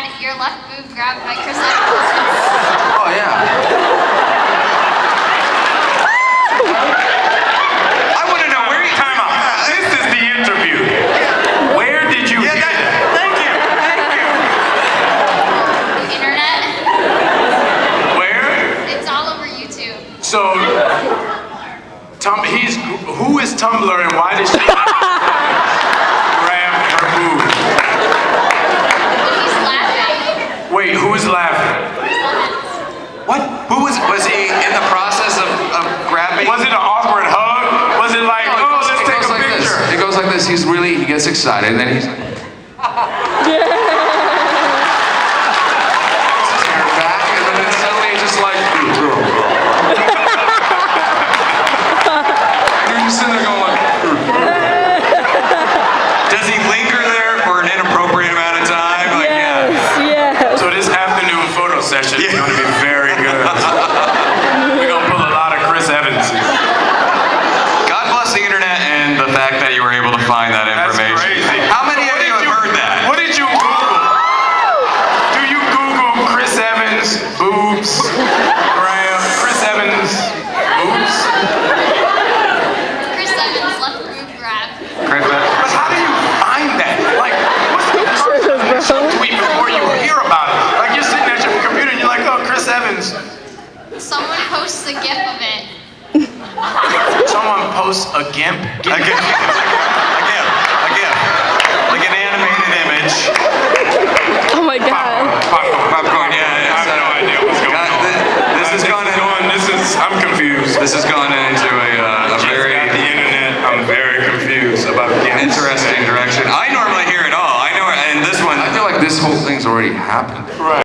had your left boob grabbed by Chris Evans. Oh yeah. I want to know where you... Time out. This is the interview. Where did you hear that? Thank you. The internet. Where? It's all over YouTube. So, who is Tumblr and why did she grab her boob? He's laughing. Wait, who's laughing? Chris Evans. What? Who was he in the process of grabbing? Was it an awkward hug? Was it like, oh, let's take a like picture? This. It goes like this. He gets excited, and then he's like, his hair back, and then suddenly he's just like, you're just sitting there going like, does he linger there for an inappropriate amount of time? Like, Yes. So this afternoon photo session is going to be very good. We're going to pull a lot of Chris Evans. God bless the internet and the fact that you were able to find that That's information. crazy. How many of you have heard that? What did you Google? Do you Google Chris Evans boobs? Graham, Chris Evans boobs? Chris Evans left boob grab. But how do you find that? Like, what's the first tweet before you hear about it? Like, you're sitting at your computer and you're like, oh, Chris Evans. Someone posts a gif of it. Someone posts a GIMP. A GIF. Like an animated image. Oh my god. Popcorn, yeah. I have no idea what's going on. I'm confused. This has gone into a very Got the internet. I'm very confused about GIMPs. interesting direction. I normally hear it all. I know, and this one, I feel like this whole thing's already happened. Right.